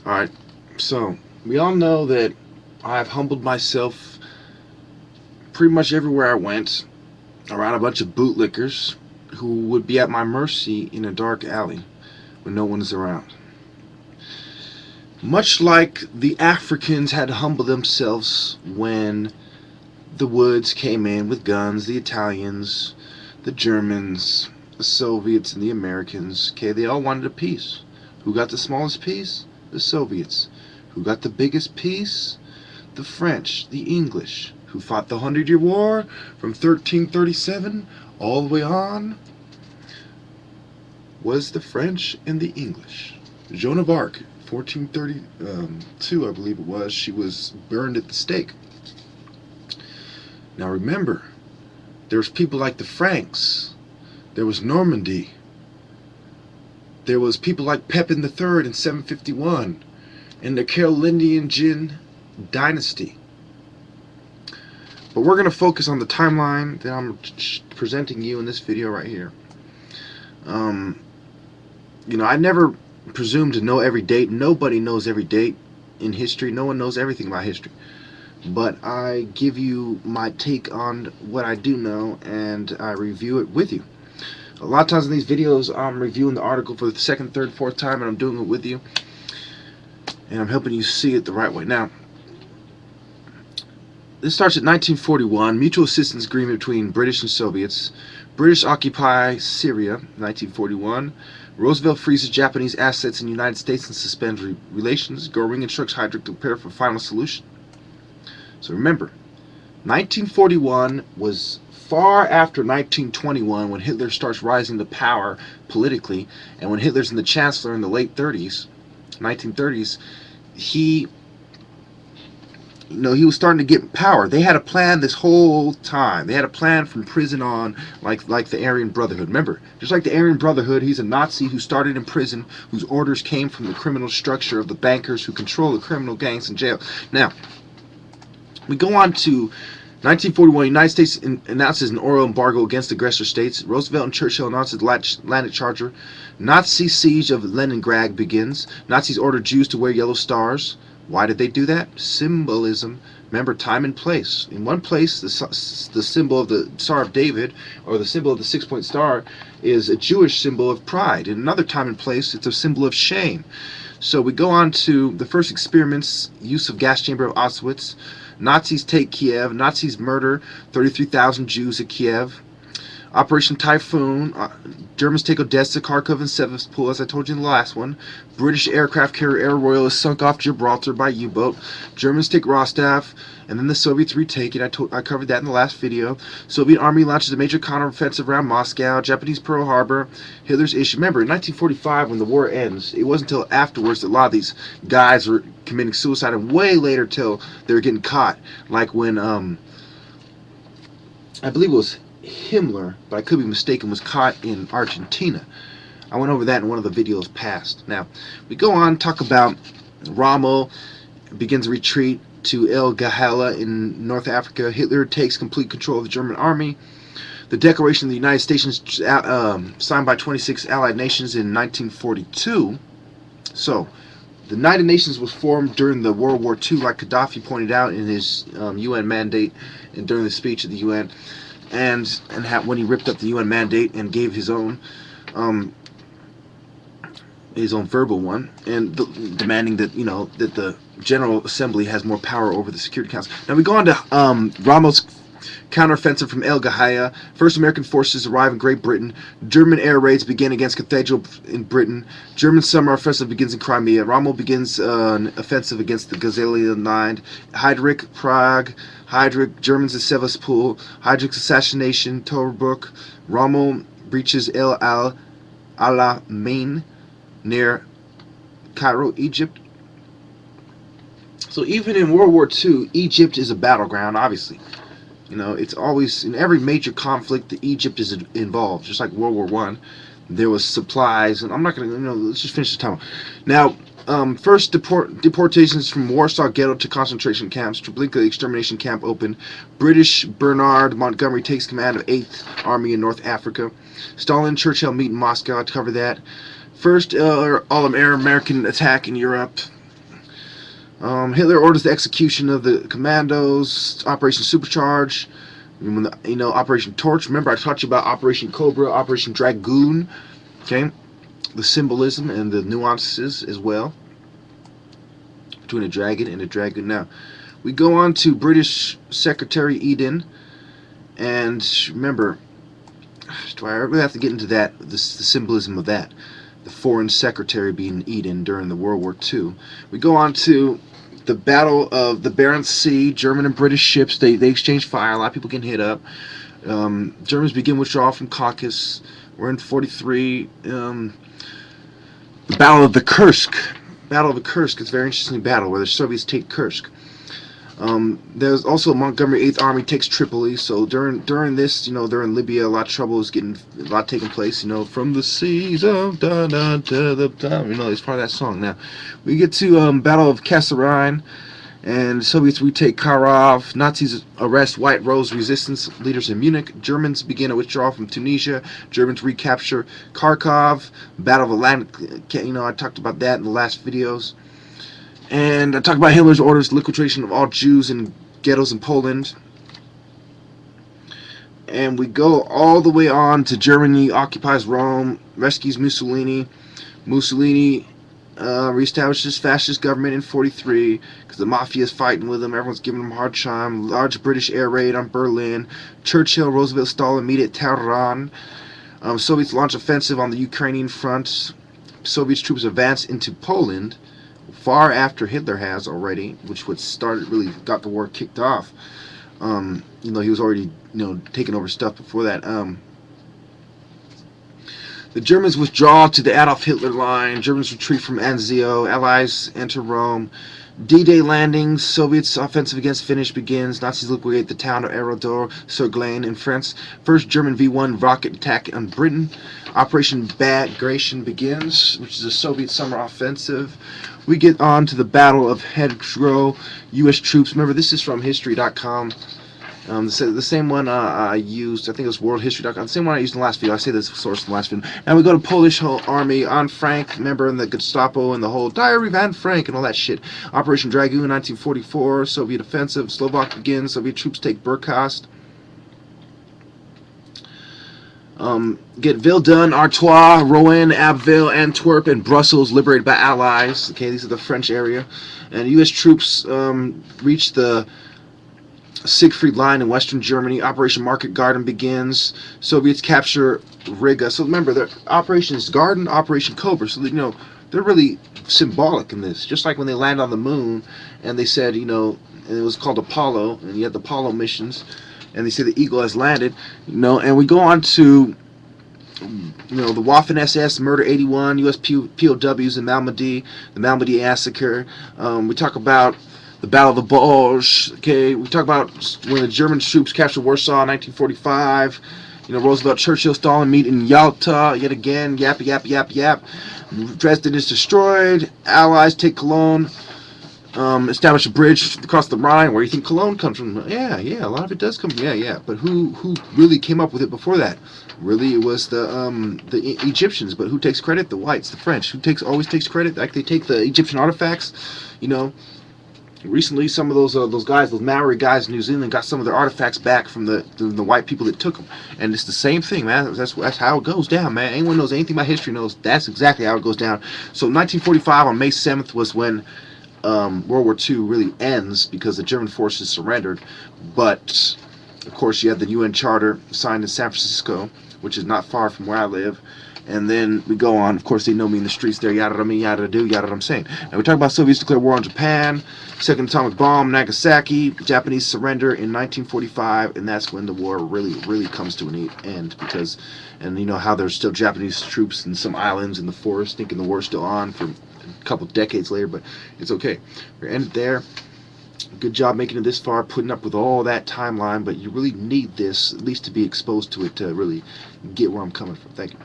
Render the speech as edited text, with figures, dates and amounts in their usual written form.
Alright, so we all know that I've humbled myself pretty much everywhere I went around a bunch of bootlickers who would be at my mercy in a dark alley when no one is around. Much like the Africans had to humble themselves when the Woods came in with guns, the Italians, the Germans, the Soviets, and the Americans. Okay, they all wanted a piece. Who got the smallest piece? The Soviets. Who got the biggest piece? The French, the English. Who fought the 100-Year War from 1337 all the way on was the French and the English. Joan of Arc, 1432, I believe it was, she was burned at the stake. Now remember, there was people like the Franks, there was Normandy, there was people like Pepin III in 751, and the Carolingian dynasty. But we're going to focus on the timeline that I'm presenting you in this video right here. I never presume to know every date. Nobody knows every date in history. No one knows everything about history. But I give you my take on what I do know, and I review it with you. A lot of times in these videos, I'm reviewing the article for the second, third, fourth time, and I'm doing it with you. And I'm helping you see it the right way. Now, this starts at 1941, mutual assistance agreement between British and Soviets. British occupy Syria, 1941. Roosevelt freezes Japanese assets in the United States and suspends relations. Goring instructs Heydrich to prepare for final solution. So remember, 1941 was far after 1921, when Hitler starts rising to power politically, and when Hitler's in the Chancellor in the late 30s, 1930s, he was starting to get power. They had a plan this whole time. They had a plan from prison on, like the Aryan Brotherhood. Remember, just like the Aryan Brotherhood, he's a Nazi who started in prison, whose orders came from the criminal structure of the bankers who control the criminal gangs in jail. Now, we go on to 1941. United States announces an oil embargo against aggressor states. Roosevelt and Churchill announce the Atlantic Charter. Nazi siege of Leningrad begins. Nazis order Jews to wear yellow stars. Why did they do that? Symbolism. Remember, time and place. In one place, the symbol of the Star of David, or the symbol of the six-point star, is a Jewish symbol of pride. In another time and place, it's a symbol of shame. So we go on to the first experiments, use of gas chamber of Auschwitz. Nazis take Kiev. Nazis murder 33,000 Jews at Kiev. Operation Typhoon. Germans take Odessa, Kharkov, and Sevastopol, as I told you in the last one. British aircraft carrier Air Royal is sunk off Gibraltar by U-boat. Germans take Rostov, and then the Soviets retake it. I covered that in the last video. Soviet army launches a major counteroffensive around Moscow. Japanese Pearl Harbor. Hitler's issue. Remember, in 1945, when the war ends, it wasn't until afterwards that a lot of these guys were committing suicide, and way later till they were getting caught. Like when, I believe it was Himmler, but I could be mistaken, was caught in Argentina. I went over that in one of the videos past. Now, we go on to talk about Rommel begins a retreat to El Gahela in North Africa. Hitler takes complete control of the German army. The Declaration of the United States signed by 26 Allied nations in 1942. So, the United Nations was formed during the World War II, like Gaddafi pointed out in his UN mandate and during the speech at the UN. And when he ripped up the UN mandate and gave his own verbal one, and demanding that that the General Assembly has more power over the Security Council. Now we go on to Rommel's counteroffensive from El Gahaya. First American forces arrive in Great Britain. German air raids begin against Cathedral in Britain. German summer offensive begins in Crimea. Rommel begins an offensive against the Gazelian Line. Heydrich, Prague. Heydrich, Germans at Sevastopol. Heydrich's assassination, Tobruk. Rommel breaches El Alamein near Cairo, Egypt. So even in World War II, Egypt is a battleground, obviously. It's always, in every major conflict, Egypt is involved. Just like World War I, there was supplies, and I'm not going to, let's just finish the time. Now, first deportations from Warsaw Ghetto to concentration camps. Treblinka extermination camp opened. British Bernard Montgomery takes command of 8th Army in North Africa. Stalin and Churchill meet in Moscow. I covered that. First all-American attack in Europe. Hitler orders the execution of the commandos, Operation Supercharge, Operation Torch. Remember I taught you about Operation Cobra, Operation Dragoon, okay? The symbolism and the nuances as well between a dragon and a dragoon. Now, we go on to British Secretary Eden, and remember, do I really have to get into that, the symbolism of that? The Foreign Secretary being Eden during the World War II. We go on to the Battle of the Barents Sea. German and British ships, they exchange fire. A lot of people getting hit up. Germans begin withdrawal from Caucasus. We're in 43. The Battle of the Kursk. Battle of the Kursk is a very interesting battle where the Soviets take Kursk. There's also Montgomery 8th Army takes Tripoli. So during this, they're in Libya. A lot of trouble is a lot taking place. From the seas of da da to the da. It's part of that song. Now we get to Battle of Kasserine, and Soviets retake Kharkov. Nazis arrest White Rose resistance leaders in Munich. Germans begin a withdrawal from Tunisia. Germans recapture Kharkov. Battle of Atlantic. I talked about that in the last videos. And I talked about Hitler's orders, liquidation of all Jews in ghettos in Poland. And we go all the way on to Germany occupies Rome, rescues Mussolini. Mussolini reestablishes fascist government in 43 because the mafia is fighting with him. Everyone's giving him a hard time. Large British air raid on Berlin. Churchill, Roosevelt, Stalin meet at Tehran. Soviets launch offensive on the Ukrainian front. Soviet troops advance into Poland far after Hitler has already, which really got the war kicked off. He was already taking over stuff before that. The Germans withdraw to the Adolf Hitler line. Germans retreat from Anzio. Allies enter Rome. D-Day landings. Soviets offensive against Finnish begins. Nazis liquidate the town of Aérodor-sur-Glane in France. First German V-1 rocket attack on Britain. Operation Bagration begins, which is a Soviet summer offensive. We get on to the Battle of Hedgerow. U.S. troops. Remember, this is from History.com. The same one I used, I think it was WorldHistory.com. The same one I used in the last video. I say this source in the last video. Now we go to Polish Army on Frank. Remember, in the Gestapo and the whole Diary of Anne Frank and all that shit. Operation Dragoon, 1944. Soviet offensive. Slovak begins. Soviet troops take Burkast. Get Verdun, Artois, Rouen, Abbeville, Antwerp, and Brussels liberated by Allies. Okay, these are the French area. And U.S. troops reach the Siegfried Line in Western Germany. Operation Market Garden begins. Soviets capture Riga. So remember, the Operation is Garden, Operation Cobra. So they're really symbolic in this. Just like when they land on the moon, and they said, and it was called Apollo, and you had the Apollo missions. And they say the Eagle has landed, and we go on to, the Waffen SS, Murder 81, U.S. POWs in Malmedy, the Malmedy Massacre. We talk about the Battle of the Bulge, okay? We talk about when the German troops captured Warsaw in 1945. Roosevelt, Churchill, Stalin meet in Yalta, yet again, yap, yap, yap, yap. Dresden is destroyed, Allies take Cologne. Establish a bridge across the Rhine. Where do you think Cologne comes from? Yeah, a lot of it does come from, yeah. But who really came up with it before that? Really, it was the Egyptians. But who takes credit? The whites, the French. Who always takes credit? Like they take the Egyptian artifacts. Recently some of those guys, those Maori guys in New Zealand, got some of their artifacts back from the white people that took them. And it's the same thing, man. That's how it goes down, man. Anyone knows anything about history knows that's exactly how it goes down. So 1945 on May 7th was when World War II really ends because the German forces surrendered. But of course you have the UN Charter signed in San Francisco, which is not far from where I live. And then we go on. Of course, they know me in the streets there. Yada me, yada do, yada I'm saying. And we talk about Soviets declare war on Japan. Second atomic bomb, Nagasaki. Japanese surrender in 1945, and that's when the war really comes to an end. And you know how there's still Japanese troops in some islands in the forest, thinking the war's still on for a couple decades later, but it's okay. We're ended there. Good job making it this far, putting up with all that timeline, but you really need this, at least to be exposed to it, to really get where I'm coming from. Thank you.